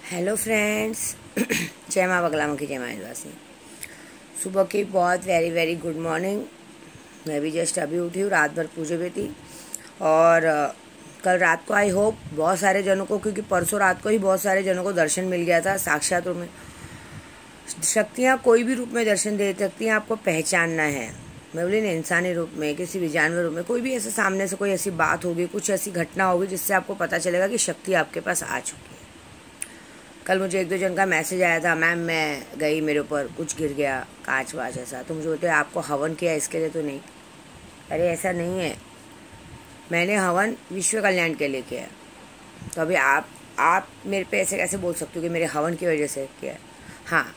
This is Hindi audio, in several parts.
हेलो फ्रेंड्स, जय माँ बगला की जय माँ आदिवासी। सुबह की बहुत वेरी वेरी गुड मॉर्निंग। मैं भी जस्ट अभी उठी हूँ, रात भर पूजे में थी। और कल रात को आई होप बहुत सारे जनों को, क्योंकि परसों रात को ही बहुत सारे जनों को दर्शन मिल गया था साक्षात रूप में। शक्तियाँ कोई भी रूप में दर्शन दे सकती हैं, आपको पहचानना है। मैं बोली ना, इंसानी रूप में, किसी भी जानवर रूप में, कोई भी ऐसे सामने से कोई ऐसी बात होगी, कुछ ऐसी घटना होगी जिससे आपको पता चलेगा कि शक्ति आपके पास आ चुकी है। कल मुझे एक दो जन का मैसेज आया था, मैम मैं गई, मेरे ऊपर कुछ गिर गया, कांच वाच ऐसा। तो मुझे बोलते आपको हवन किया इसके लिए? तो नहीं। अरे ऐसा नहीं है, मैंने हवन विश्व कल्याण के लिए किया। तो अभी आप मेरे पे ऐसे कैसे बोल सकते हो कि मेरे हवन की वजह से किया है? हाँ,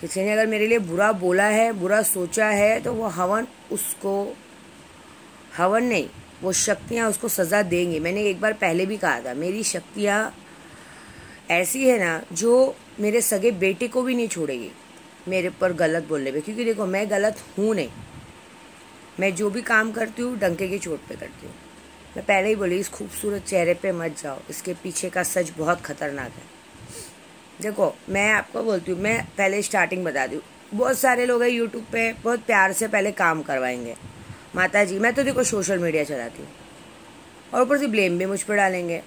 किसी ने अगर मेरे लिए बुरा बोला है, बुरा सोचा है, तो वो हवन नहीं, वो शक्तियाँ उसको सज़ा देंगी। मैंने एक बार पहले भी कहा था, मेरी शक्तियाँ ऐसी है ना जो मेरे सगे बेटे को भी नहीं छोड़ेगी मेरे पर गलत बोलने पे। क्योंकि देखो, मैं गलत हूँ नहीं, मैं जो भी काम करती हूँ डंके की चोट पे करती हूँ। मैं पहले ही बोली, इस खूबसूरत चेहरे पे मत जाओ, इसके पीछे का सच बहुत खतरनाक है। देखो, मैं आपको बोलती हूँ, मैं पहले स्टार्टिंग बता दूँ, बहुत सारे लोग हैं यूट्यूब पे बहुत प्यार से पहले काम करवाएंगे, माता जी मैं तो देखो सोशल मीडिया चलाती हूँ, और ऊपर से ब्लेम भी मुझ पर डालेंगे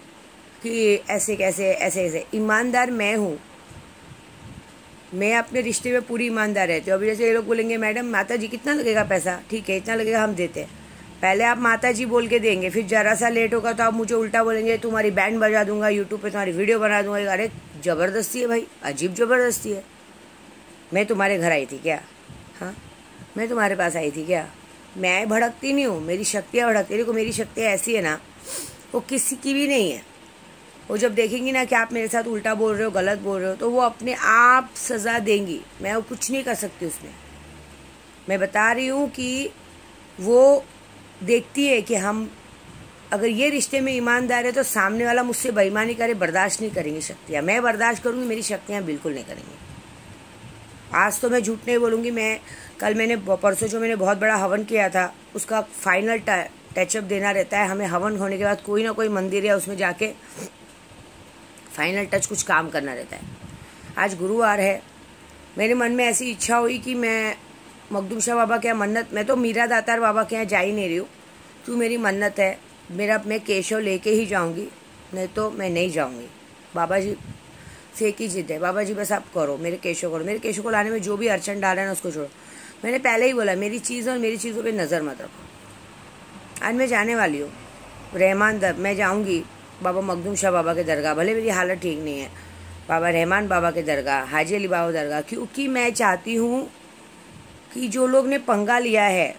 कि ऐसे कैसे, ऐसे ऐसे। ईमानदार मैं हूँ, मैं अपने रिश्ते में पूरी ईमानदार रहती हूँ। अभी जैसे ये लोग बोलेंगे मैडम माता जी कितना लगेगा पैसा, ठीक है इतना लगेगा, हम देते हैं। पहले आप माता जी बोल के देंगे, फिर जरा सा लेट होगा तो आप मुझे उल्टा बोलेंगे, तुम्हारी बैंड बजा दूंगा, यूट्यूब पे तुम्हारी वीडियो बना दूंगा। अरे ज़बरदस्ती है भाई, अजीब ज़बरदस्ती है। मैं तुम्हारे घर आई थी क्या? हाँ, मैं तुम्हारे पास आई थी क्या? मैं भड़कती नहीं हूँ, मेरी शक्तियाँ भड़कती। देखो, मेरी शक्तियाँ ऐसी है ना, वो किसी की भी नहीं है। वो जब देखेंगी ना कि आप मेरे साथ उल्टा बोल रहे हो, गलत बोल रहे हो, तो वो अपने आप सज़ा देंगी। मैं वो कुछ नहीं कर सकती उसमें। मैं बता रही हूँ कि वो देखती है कि हम अगर ये रिश्ते में ईमानदार है तो सामने वाला मुझसे बेईमानी करे, बर्दाश्त नहीं करेंगी शक्तियाँ। मैं बर्दाश्त करूँगी, मेरी शक्तियाँ बिल्कुल नहीं करेंगी। आज तो मैं झूठ नहीं बोलूँगी। मैंने परसों जो मैंने बहुत बड़ा हवन किया था, उसका फाइनल टचअप देना रहता है हमें। हवन होने के बाद कोई ना कोई मंदिर है, उसमें जाके फाइनल टच कुछ काम करना रहता है। आज गुरुवार है, मेरे मन में ऐसी इच्छा हुई कि मैं मखदूम शाह बाबा के यहाँ मन्नत, मैं तो मीरा दातार बाबा के यहाँ जा ही नहीं रही हूँ, तू मेरी मन्नत है, मैं केशव लेके ही जाऊँगी, नहीं तो मैं नहीं जाऊँगी। बाबा जी से एक ही जिद है, बाबा जी बस आप करो, मेरे केशव करो। मेरे केशव को लाने में जो भी अड़चन डाला है ना, उसको छोड़ो। मैंने पहले ही बोला, मेरी चीज़ और मेरी चीज़ों पर नज़र मत रखो। आज मैं जाने वाली हूँ रहमान दर, मैं जाऊँगी बाबा मखदूम शाह बाबा के दरगाह। भले मेरी हालत ठीक नहीं है, बाबा रहमान बाबा के दरगाह, हाजी अली बाबा दरगाह। क्योंकि मैं चाहती हूँ कि जो लोग ने पंगा लिया है,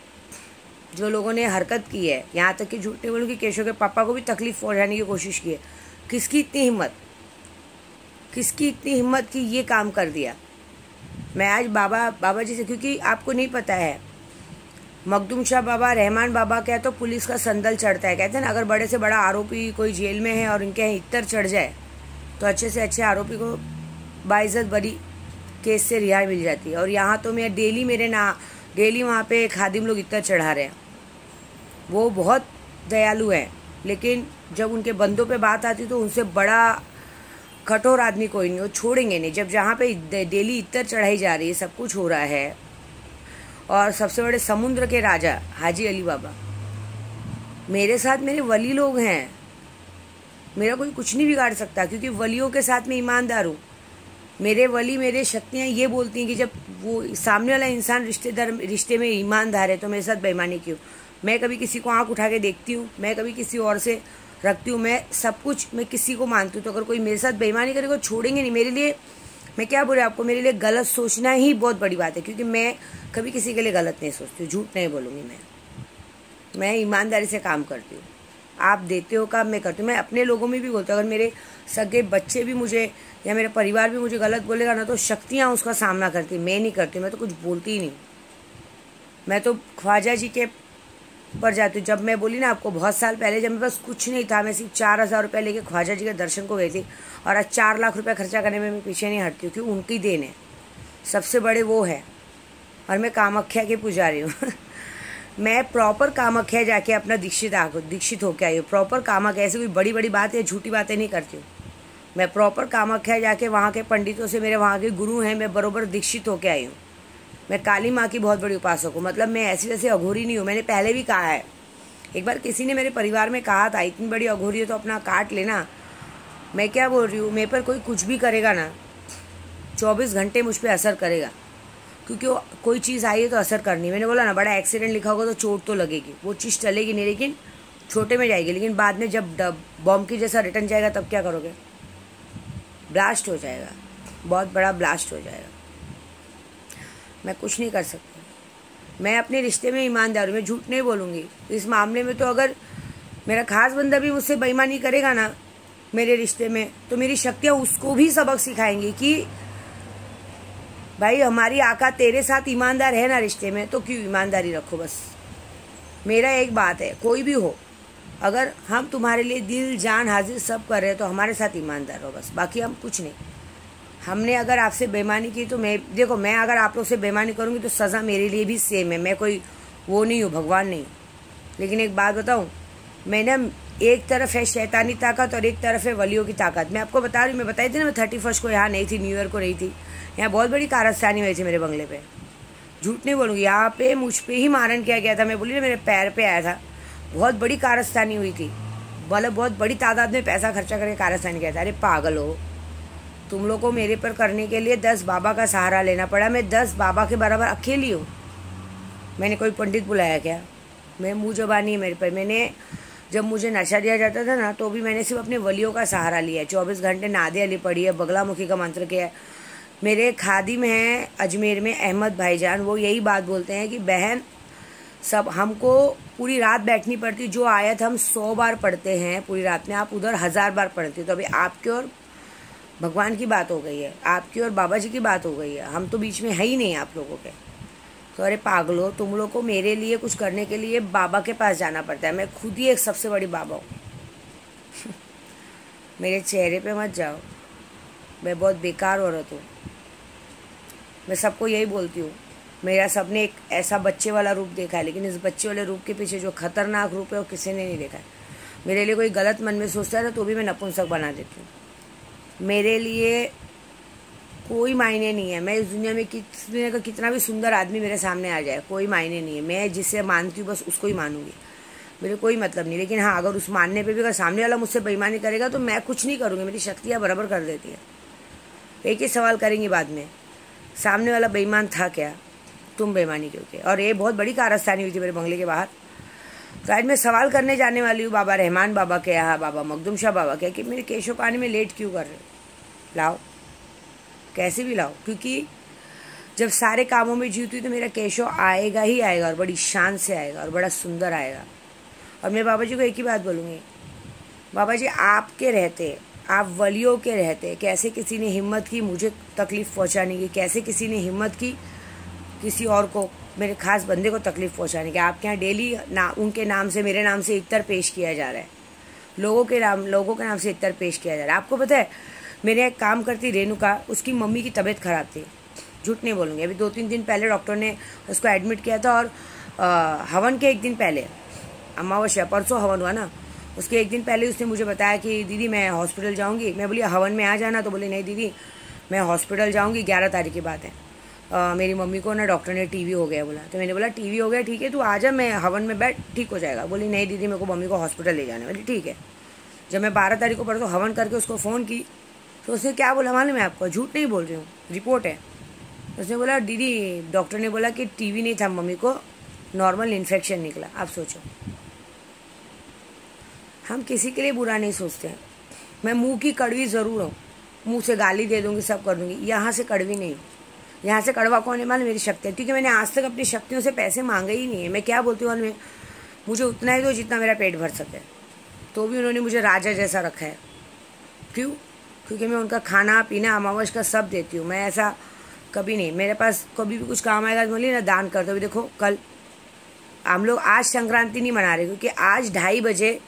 जो लोगों ने हरकत की है, यहाँ तक कि झूठ नहीं बोलूँ कि केशव के पापा को भी तकलीफ पहुँचाने की कोशिश की है, किसकी इतनी हिम्मत कि ये काम कर दिया। मैं आज बाबा जी से, क्योंकि आपको नहीं पता है, मखदूम शाह बाबा, रहमान बाबा क्या तो पुलिस का संदल चढ़ता है। कहते हैं ना, अगर बड़े से बड़ा आरोपी कोई जेल में है और इनके यहाँ इत्तर चढ़ जाए तो अच्छे से अच्छे आरोपी को बाइज्जत बड़ी केस से रिहाई मिल जाती है। और यहाँ तो मैं डेली वहाँ पे खादिम लोग इत्तर चढ़ा रहे हैं। वो बहुत दयालु हैं, लेकिन जब उनके बंदों पे बात आती तो उनसे बड़ा कठोर आदमी कोई नहीं, वो छोड़ेंगे नहीं। जब जहाँ पे डेली इत्तर चढ़ाई जा रही है, सब कुछ हो रहा है, और सबसे बड़े समुद्र के राजा हाजी अली बाबा मेरे साथ, मेरे वली लोग हैं, मेरा कोई कुछ नहीं बिगाड़ सकता, क्योंकि वलियों के साथ मैं ईमानदार हूँ। मेरे वली, मेरे शक्तियाँ ये बोलती हैं कि जब वो सामने वाला इंसान रिश्ते में ईमानदार है तो मेरे साथ बेईमानी क्यों? मैं कभी किसी को आंख उठा के देखती हूँ? मैं कभी किसी और से रखती हूँ? मैं सब कुछ, मैं किसी को मानती हूँ। तो अगर कोई मेरे साथ बेईमानी करेगा, छोड़ेंगे नहीं। मेरे लिए, मैं क्या बोल रही हूँ आपको, मेरे लिए गलत सोचना ही बहुत बड़ी बात है, क्योंकि मैं कभी किसी के लिए गलत नहीं सोचती हूँ, झूठ नहीं बोलूँगी। मैं ईमानदारी से काम करती हूँ। आप देते हो काम, मैं करती हूँ। मैं अपने लोगों में भी बोलती हूँ, अगर मेरे सगे बच्चे भी मुझे या मेरा परिवार भी मुझे गलत बोलेगा ना, तो शक्तियाँ उसका सामना करती, मैं नहीं करती। मैं तो कुछ बोलती ही नहीं। मैं तो ख्वाजा जी के पर जाती हूँ। जब मैं बोली ना आपको, बहुत साल पहले जब मेरे पास कुछ नहीं था, मैं सिर्फ 4,000 रुपये लेके ख्वाजा जी के दर्शन को गई थी, और आज 4 लाख रुपये खर्चा करने में मैं पीछे नहीं हटती हूँ, क्योंकि उनकी देन है, सबसे बड़े वो है। और मैं कामाख्या के पुजारी हूँ। मैं प्रॉपर कामाख्या जाके अपना दीक्षित होके आई हूँ। प्रॉपर कामाख्या, ऐसी कोई बड़ी बड़ी बात है, झूठी बातें नहीं करती हूँ। मैं प्रॉपर कामाख्या जाके वहाँ के पंडितों से, मेरे वहाँ के गुरु हैं, मैं बरोबर दीक्षित होके आई हूँ। मैं काली माँ की बहुत बड़ी उपासक हूँ। मतलब मैं ऐसी वैसी अघोरी नहीं हूँ। मैंने पहले भी कहा है, एक बार किसी ने मेरे परिवार में कहा था, इतनी बड़ी अघोरी है तो अपना काट लेना। मैं क्या बोल रही हूँ, मेरे पर कोई कुछ भी करेगा ना, 24 घंटे मुझ पर असर करेगा, क्योंकि कोई चीज़ आई है तो असर करनी। मैंने बोला ना, बड़ा एक्सीडेंट लिखा होगा तो चोट तो लगेगी, वो चीज़ चलेगी नहीं, लेकिन छोटे में जाएगी। लेकिन बाद में जब बॉम्ब की जैसा रिटर्न जाएगा तब क्या करोगे? ब्लास्ट हो जाएगा, बहुत बड़ा ब्लास्ट हो जाएगा। मैं कुछ नहीं कर सकती। मैं अपने रिश्ते में ईमानदार हूँ, मैं झूठ नहीं बोलूँगी इस मामले में। तो अगर मेरा खास बंदा भी मुझसे बेईमानी करेगा ना मेरे रिश्ते में, तो मेरी शक्तियाँ उसको भी सबक सिखाएंगी कि भाई हमारी आका तेरे साथ ईमानदार है ना रिश्ते में, तो क्यों ईमानदारी रखो। बस मेरा एक बात है, कोई भी हो, अगर हम तुम्हारे लिए दिल जान हाजिर सब कर रहे हैं तो हमारे साथ ईमानदार हो बस, बाकी हम कुछ नहीं। हमने अगर आपसे बेईमानी की तो मैं अगर आप लोग से बेईमानी करूँगी तो सज़ा मेरे लिए भी सेम है। मैं कोई वो नहीं हूँ, भगवान नहीं। लेकिन एक बात बताऊँ, मैं ना, एक तरफ है शैतानी ताकत और एक तरफ है वलियों की ताकत। मैं आपको बता रही हूँ, मैं बताई थी ना, मैं 31 को यहाँ नहीं थी, न्यू ईयर को नहीं थी। यहाँ बहुत बड़ी कारस्तानी हुई थी मेरे बंगले पे, झूठ नहीं बोलूँगी। यहाँ पे मुझ पे ही मारन किया गया था। मैं बोली ना, मेरे पैर पे आया था। बहुत बड़ी कारस्तानी हुई थी, मतलब बहुत बड़ी तादाद में पैसा खर्चा करके कारस्तानी किया था। अरे पागल हो तुम लोग को, मेरे पर करने के लिए 10 बाबा का सहारा लेना पड़ा। मैं 10 बाबा के बराबर अकेली हूँ। मैंने कोई पंडित बुलाया क्या? मैं मुँह जबानी है मेरे पर। मैंने, जब मुझे नशा दिया जाता था ना, तो भी मैंने सिर्फ अपने वलियों का सहारा लिया है। 24 घंटे नादे अली पढ़ी है, बगलामुखी का मंत्र किया है। मेरे खादिम हैं अजमेर में अहमद भाईजान, वो यही बात बोलते हैं कि बहन, सब हमको पूरी रात बैठनी पड़ती। जो आयत हम 100 बार पढ़ते हैं पूरी रात में, आप उधर 1000 बार पढ़ते। तो अभी आपके और भगवान की बात हो गई है, आपकी और बाबा जी की बात हो गई है। हम तो बीच में है ही नहीं आप लोगों के। तो अरे पागलो, तुम लोग को मेरे लिए कुछ करने के लिए बाबा के पास जाना पड़ता है। मैं खुद ही एक सबसे बड़ी बाबा हूँ। मेरे चेहरे पे मत जाओ, मैं बहुत बेकार औरत हूँ। मैं सबको यही बोलती हूँ, मेरा सबने एक ऐसा बच्चे वाला रूप देखा है, लेकिन इस बच्चे वाले रूप के पीछे जो खतरनाक रूप है वो किसी ने नहीं देखा है। मेरे लिए कोई गलत मन में सोचता है ना, तो भी मैं नपुंसक बना देती हूँ। मेरे लिए कोई मायने नहीं है। मैं इस दुनिया में कितना भी सुंदर आदमी मेरे सामने आ जाए, कोई मायने नहीं है। मैं जिसे मानती हूँ बस उसको ही मानूंगी, मेरे कोई मतलब नहीं। लेकिन हाँ, अगर उस मानने पे भी अगर सामने वाला मुझसे बेईमानी करेगा तो मैं कुछ नहीं करूँगी, मेरी शक्तियाँ बराबर कर देती है। एक ही सवाल करेंगी बाद में, सामने वाला बेईमान था क्या, तुम बेईमानी क्यों किए? और ये बहुत बड़ी कारस्तानी हुई थी मेरे बंगले के बाहर। तो आज मैं सवाल करने जाने वाली हूँ बाबा रहमान बाबा के यहाँ, बाबा मखदूम शाह बाबा के, कि मेरे केशव पानी में लेट क्यों कर रहे हो? लाओ, कैसे भी लाओ, क्योंकि जब सारे कामों में जीती तो मेरा केशव आएगा ही आएगा, और बड़ी शान से आएगा, और बड़ा सुंदर आएगा। और मैं बाबा जी को एक ही बात बोलूँगी, बाबा जी आपके रहते, आप वलियों के रहते, कैसे किसी ने हिम्मत की मुझे तकलीफ़ पहुँचाने की? कैसे किसी ने हिम्मत की किसी और को, मेरे खास बंदे को तकलीफ़ पहुँचाने की? आपके यहाँ डेली उनके नाम से, मेरे नाम से इत्तर पेश किया जा रहा है, लोगों के नाम से इत्तर पेश किया जा रहा है। आपको पता है, मेरे एक काम करती रेणुका, उसकी मम्मी की तबीयत ख़राब थी, झूठ नहीं बोलूँगी। अभी 2-3 दिन पहले डॉक्टर ने उसको एडमिट किया था, और हवन के एक दिन पहले, अमावस्या परसों हवन हुआ ना, उसके एक दिन पहले उसने मुझे बताया कि दीदी मैं हॉस्पिटल जाऊंगी। मैं बोली हवन में आ जाना, तो बोली नहीं दीदी मैं हॉस्पिटल जाऊंगी, 11 तारीख की बात है। मेरी मम्मी को ना डॉक्टर ने टीवी हो गया बोला। तो मैंने बोला टीवी हो गया, ठीक है तू आ जा, मैं हवन में बैठ, ठीक हो जाएगा। बोली नहीं दीदी मेरे को मम्मी को हॉस्पिटल ले जाना है। बोली ठीक है। जब मैं 12 तारीख को परसों हवन करके उसको फ़ोन की, तो उसने क्या बोला मालूम है आपको? झूठ नहीं बोल रही हूँ, रिपोर्ट है। उसने बोला दीदी डॉक्टर ने बोला कि टीवी नहीं था मम्मी को, नॉर्मल इन्फेक्शन निकला। आप सोचो, हम किसी के लिए बुरा नहीं सोचते हैं। मैं मुंह की कड़वी ज़रूर हूँ, मुंह से गाली दे दूँगी, सब कर दूँगी। यहाँ से कड़वी नहीं, यहाँ से कड़वा कौन है मालूम? मेरी शक्ति है, क्योंकि मैंने आज तक अपनी शक्तियों से पैसे मांगे ही नहीं है। मैं क्या बोलती हूँ मालूम, मुझे उतना ही दो जितना मेरा पेट भर सके। तो भी उन्होंने मुझे राजा जैसा रखा है। क्यों? क्योंकि मैं उनका खाना पीना अमावस का सब देती हूँ। मैं ऐसा कभी नहीं, मेरे पास कभी भी कुछ काम आएगा तो बोली ना दान कर दो। भी देखो कल हम लोग आज संक्रांति नहीं मना रहे, क्योंकि आज 2:30 बजे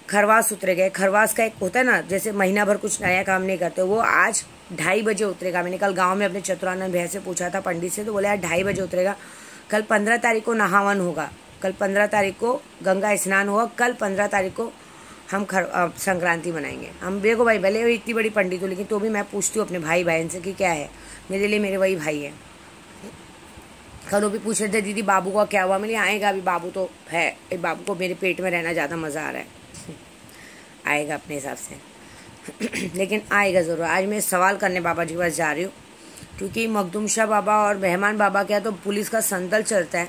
खरवास उतरे गए। खरवास का एक होता है ना, जैसे महीना भर कुछ नया काम नहीं करते, वो आज 2:30 बजे उतरेगा। मैंने कल गांव में अपने चतुरानंद भैया से पूछा था पंडित से, तो बोले यार 2:30 बजे उतरेगा। कल 15 तारीख को नहावन होगा, कल 15 तारीख को गंगा स्नान होगा, कल 15 तारीख को हम संक्रांति मनाएंगे। हम देखो भाई, भले वो इतनी बड़ी पंडित हो लेकिन तो भी मैं पूछती हूँ अपने भाई बहन से कि क्या है, मेरे लिए मेरे वही भाई है। कल वो भी पूछ रहे थे दीदी बाबू का क्या हुआ, मैंने आएगा अभी, बाबू तो है, बाबू को मेरे पेट में रहना ज़्यादा मज़ा आ रहा है। आएगा अपने हिसाब से लेकिन आएगा ज़रूर। आज मैं सवाल करने बाबा जी के पास जा रही हूँ, क्योंकि मखदूम शाह बाबा और मेहमान बाबा क्या तो पुलिस का संदल चलता है।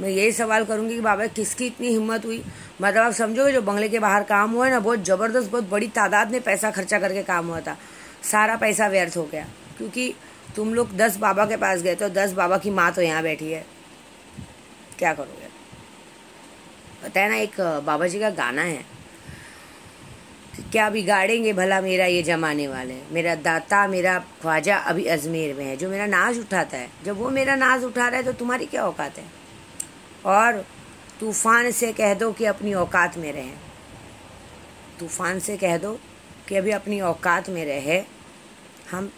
मैं यही सवाल करूँगी कि बाबा किसकी इतनी हिम्मत हुई। मतलब आप समझोगे जो बंगले के बाहर काम हुआ है ना, बहुत ज़बरदस्त, बहुत बड़ी तादाद में पैसा खर्चा करके काम हुआ था, सारा पैसा व्यर्थ हो गया। क्योंकि तुम लोग 10 बाबा के पास गए तो 10 बाबा की माँ तो यहाँ बैठी है, क्या करोगे। पता है ना, एक बाबा जी का गाना है, क्या बिगाड़ेंगे भला मेरा ये जमाने वाले, मेरा दाता मेरा ख्वाजा अभी अजमेर में है, जो मेरा नाज उठाता है। जब वो मेरा नाज उठा रहा है तो तुम्हारी क्या औकात है। और तूफान से कह दो कि अपनी औकात में रहे, तूफान से कह दो कि अभी अपनी औकात में रहे। हम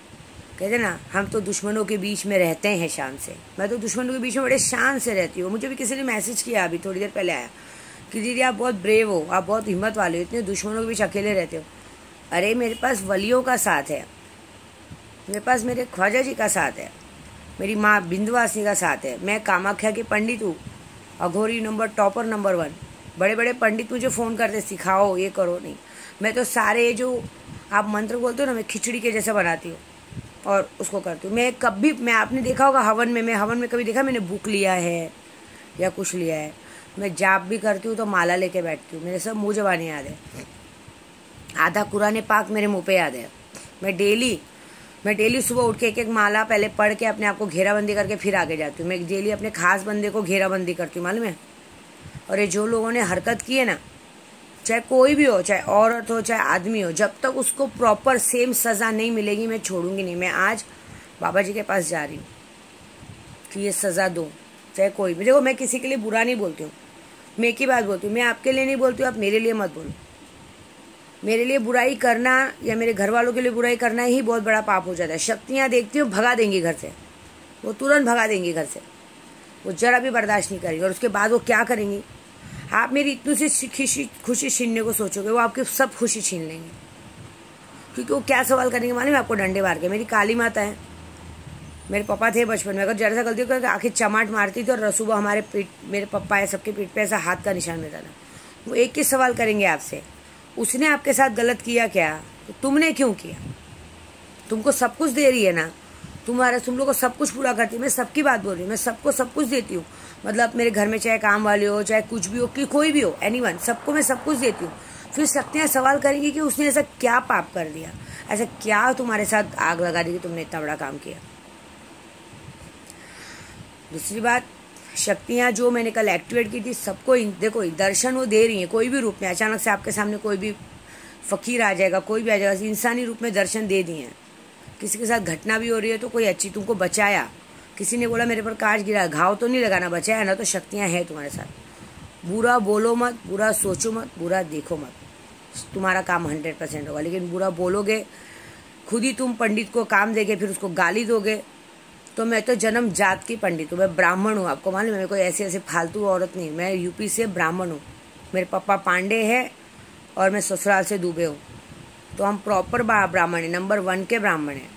कहते ना, हम तो दुश्मनों के बीच में रहते हैं शान से। मैं तो दुश्मनों के बीच में बड़े शान से रहती हूँ। मुझे भी किसी ने मैसेज किया अभी थोड़ी देर पहले आया कि दीदी आप बहुत ब्रेव हो, आप बहुत हिम्मत वाले हो, इतने दुश्मनों के बीच अकेले रहते हो। अरे मेरे पास वलियों का साथ है, मेरे पास मेरे ख्वाजा जी का साथ है, मेरी माँ बिंदवासिनी का साथ है। मैं कामाख्या की पंडित हूँ, अघोरी नंबर टॉपर नंबर 1। बड़े बड़े पंडित मुझे फ़ोन करते सिखाओ ये करो, नहीं मैं तो सारे जो आप मंत्र बोलते हो ना, मैं खिचड़ी के जैसा बनाती हूँ और उसको करती हूँ। मैं कभी, मैं आपने देखा होगा हवन में कभी देखा मैंने बुक लिया है या कुछ लिया है। मैं जाप भी करती हूँ तो माला लेके बैठती हूँ, मेरे सब मुँह जबानी याद है, आधा कुरान पाक मेरे मुँह पे याद है। मैं डेली सुबह उठ के एक माला पहले पढ़ के अपने आप को घेराबंदी करके फिर आगे जाती हूँ। मैं डेली अपने खास बंदे को घेराबंदी करती हूँ, मालूम है। और ये जो लोगों ने हरकत की है ना, चाहे कोई भी हो, चाहे औरत हो चाहे आदमी हो, जब तक उसको प्रॉपर सेम सज़ा नहीं मिलेगी मैं छोड़ूंगी नहीं। मैं आज बाबा जी के पास जा रही हूँ कि ये सज़ा दो, चाहे कोई भी। देखो मैं किसी के लिए बुरा नहीं बोलती हूँ, मैं एक ही बात बोलती हूँ, मैं आपके लिए नहीं बोलती हूँ, आप मेरे लिए मत बोलो। मेरे लिए बुराई करना या मेरे घर वालों के लिए बुराई करना ही बहुत बड़ा पाप हो जाता है। शक्तियाँ देखती हूँ भगा देंगी घर से, वो तुरंत भगा देंगी घर से, वो जरा भी बर्दाश्त नहीं करेंगी। और उसके बाद वो क्या करेंगी, आप मेरी इतनी सी खुशी छीनने को सोचोगे, वो आपकी सब खुशी छीन लेंगे। क्योंकि वो क्या सवाल करेंगे मालूम है आपको, डंडे मार के। मेरी काली माता है, मेरे पापा थे बचपन में, अगर जरा सा गलती करके आखिर चमाट मारती थी और रसूबा हमारे पीठ, मेरे पापा है सबके पीठ पे ऐसा हाथ का निशान रहता था। वो एक ही सवाल करेंगे आपसे, उसने आपके साथ गलत किया क्या, तो तुमने क्यों किया। तुमको सब कुछ दे रही है ना, तुम लोग को सब कुछ पूरा करती है। मैं सबकी बात बोल रही हूँ, मैं सबको सब कुछ देती हूँ। मतलब मेरे घर में चाहे काम वाले हो चाहे कुछ भी हो, कि कोई भी हो, एनीवन, सबको मैं सब कुछ देती हूँ। फिर शक्तियाँ सवाल करेंगी कि उसने ऐसा क्या पाप कर दिया, ऐसा क्या तुम्हारे साथ आग लगा दी कि तुमने इतना बड़ा काम किया। दूसरी बात, शक्तियाँ जो मैंने कल एक्टिवेट की थी, सबको देखो दर्शन वो दे रही हैं कोई भी रूप में। अचानक से आपके सामने कोई भी फकीर आ जाएगा, कोई भी आ जाएगा, इंसानी रूप में दर्शन दे दिए हैं। किसी के साथ घटना भी हो रही है तो कोई अच्छी, तुमको बचाया, किसी ने बोला मेरे पर कांच गिरा, घाव तो नहीं लगाना, बचाया ना, तो शक्तियाँ हैं तुम्हारे साथ। बुरा बोलो मत, बुरा सोचो मत, बुरा देखो मत, तुम्हारा काम 100% होगा। लेकिन बुरा बोलोगे, खुद ही तुम पंडित को काम देके फिर उसको गाली दोगे, तो मैं तो जन्म जात की पंडित हूँ, मैं ब्राह्मण हूँ। आपको मालूम है, मैं कोई ऐसे फालतू औरत नहीं, मैं यूपी से ब्राह्मण हूँ। मेरे पापा पांडे हैं और मैं ससुराल से दुबे हूँ, तो हम प्रॉपर ब्राह्मण हैं, नंबर 1 के ब्राह्मण हैं।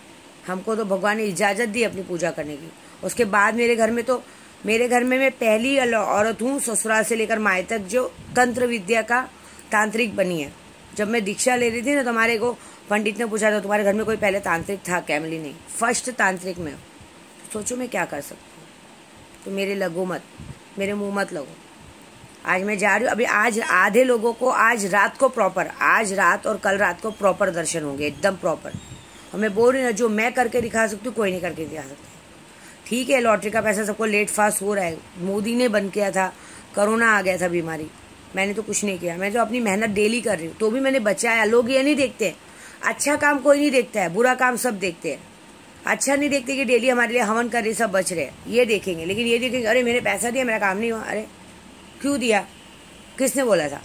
हमको तो भगवान ने इजाज़त दी अपनी पूजा करने की। उसके बाद मेरे घर में मैं पहली औरत हूँ ससुराल से लेकर माए तक जो तंत्र विद्या का तांत्रिक बनी है। जब मैं दीक्षा ले रही थी ना, तो हमारे को पंडित ने पूछा था तुम्हारे घर में कोई पहले तांत्रिक था क्या, मिली नहीं, फर्स्ट तांत्रिक में। सोचो मैं क्या कर सकती हूँ। तो मेरे लगो मत, मेरे मुंह मत लगो। आज मैं जा रही हूँ, अभी आज आधे लोगों को आज रात को प्रॉपर, आज रात और कल रात को प्रॉपर दर्शन होंगे, एकदम प्रॉपर। और मैं बोल रही हूँ जो मैं करके दिखा सकती हूँ कोई नहीं करके दिखा सकता। ठीक है, लॉटरी का पैसा सबको लेट फास्ट हो रहा है, मोदी ने बंद किया था, कोरोना आ गया था बीमारी, मैंने तो कुछ नहीं किया। मैं तो अपनी मेहनत डेली कर रही हूँ, तो भी मैंने बचाया। लोग ये नहीं देखते, अच्छा काम कोई नहीं देखता है, बुरा काम सब देखते हैं। अच्छा नहीं देखते कि डेली हमारे लिए हवन कर रही सब बच रहे, ये देखेंगे। लेकिन ये देखेंगे अरे मैंने पैसा दिया, मेरा काम नहीं हुआ। अरे क्यों दिया, किसने बोला था,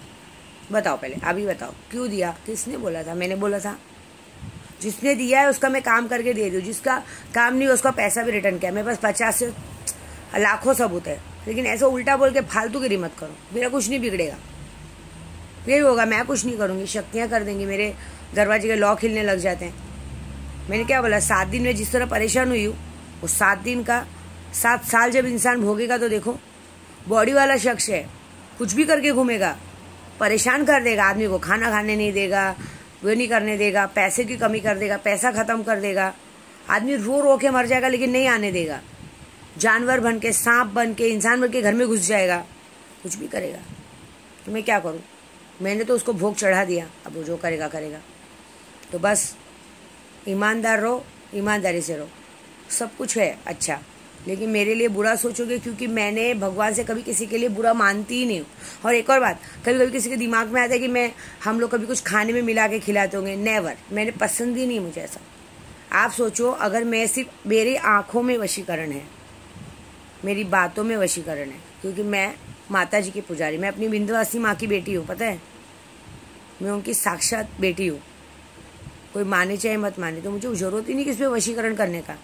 बताओ पहले, अभी बताओ क्यों दिया, किसने बोला था। मैंने बोला था, जिसने दिया है उसका मैं काम करके दे दूँ, जिसका काम नहीं उसका पैसा भी रिटर्न किया। मेरे पास 50 से लाखों सबूत है। लेकिन ऐसा उल्टा बोल के फालतू गिरी मत करो, मेरा कुछ नहीं बिगड़ेगा। यही होगा, मैं कुछ नहीं करूँगी, शक्तियाँ कर देंगी। मेरे दरवाजे के लॉक हिलने लग जाते हैं। मैंने क्या बोला, 7 दिन में जिस तरह परेशान हुई हूँ, वो 7 दिन का 7 साल जब इंसान भोगेगा तो देखो, बॉडी वाला शख्स है, कुछ भी करके घूमेगा, परेशान कर देगा आदमी को, खाना खाने नहीं देगा, वो नहीं करने देगा, पैसे की कमी कर देगा, पैसा खत्म कर देगा, आदमी रो रो के मर जाएगा लेकिन नहीं आने देगा, जानवर बन के, सांप बन के, इंसान बन के घर में घुस जाएगा, कुछ भी करेगा। तो मैं क्या करूँ? मैंने तो उसको भोग चढ़ा दिया, अब वो जो करेगा करेगा। तो बस ईमानदार रहो, ईमानदारी से रहो, सब कुछ है अच्छा, लेकिन मेरे लिए बुरा सोचोगे, क्योंकि मैंने भगवान से कभी किसी के लिए बुरा मानती ही नहीं हूँ। और एक और बात, कभी कभी किसी के दिमाग में आता है कि हम लोग कभी कुछ खाने में मिला के खिलाते होंगे, नेवर, मैंने पसंद ही नहीं मुझे ऐसा। आप सोचो, अगर मैं सिर्फ, मेरी आँखों में वशीकरण है, मेरी बातों में वशीकरण है, क्योंकि मैं माता जी की पुजारी, मैं अपनी विंध्यवासिनी माँ की बेटी हूँ, पता है, मैं उनकी साक्षात बेटी हूँ। कोई माने चाहे मत माने, तो मुझे जरूरत ही नहीं किसी पे वशीकरण करने का।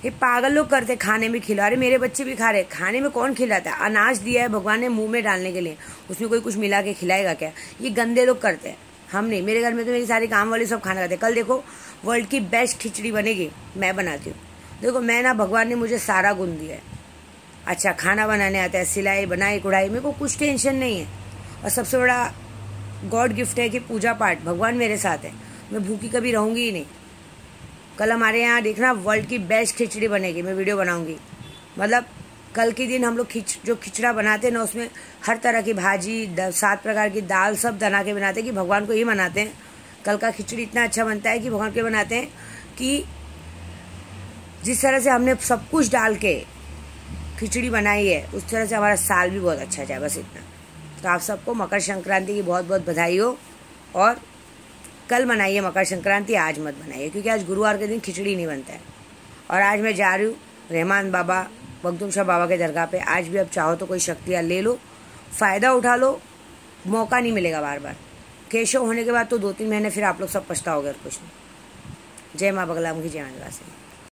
ये पागल लोग करते, खाने में खिला रहे, मेरे बच्चे भी खा रहे। खाने में कौन खिलाता है? अनाज दिया है भगवान ने मुंह में डालने के लिए, उसमें कोई कुछ मिला के खिलाएगा क्या? ये गंदे लोग करते हैं, हम नहीं। मेरे घर में तो मेरी सारी काम वाली सब खाना खाते हैं। कल देखो, वर्ल्ड की बेस्ट खिचड़ी बनेगी, मैं बनाती हूँ। देखो, मैं ना, भगवान ने मुझे सारा गुण दिया है, अच्छा खाना बनाने आता है, सिलाई बनाई कुढ़ाई, मेरे को कुछ टेंशन नहीं है। और सबसे बड़ा गॉड गिफ्ट है कि पूजा पाठ, भगवान मेरे साथ है, मैं भूखी कभी रहूंगी ही नहीं। कल हमारे यहाँ देखना, वर्ल्ड की बेस्ट खिचड़ी बनेगी, मैं वीडियो बनाऊंगी। मतलब कल के दिन हम लोग जो खिचड़ा बनाते हैं ना, उसमें हर तरह की भाजी, 7 प्रकार की दाल, सब बना के बनाते हैं कि भगवान को ही बनाते हैं। कल का खिचड़ी इतना अच्छा बनता है कि भगवान को बनाते हैं कि जिस तरह से हमने सब कुछ डाल के खिचड़ी बनाई है, उस तरह से हमारा साल भी बहुत अच्छा जाए, बस इतना। तो आप सबको मकर संक्रांति की बहुत बहुत बधाई हो। और कल मनाइए मकर संक्रांति, आज मत बनाइए, क्योंकि आज गुरुवार के दिन खिचड़ी नहीं बनता है। और आज मैं जा रही हूँ रहमान बाबा, मखदूम शाह बाबा के दरगाह पे। आज भी अब चाहो तो कोई शक्तियाँ ले लो, फ़ायदा उठा लो, मौका नहीं मिलेगा बार बार। केशव होने के बाद तो 2-3 महीने फिर आप लोग सब पछताओगे और कुछ नहीं। जय माँ बगलामुखी, जय माँ निवासिनी।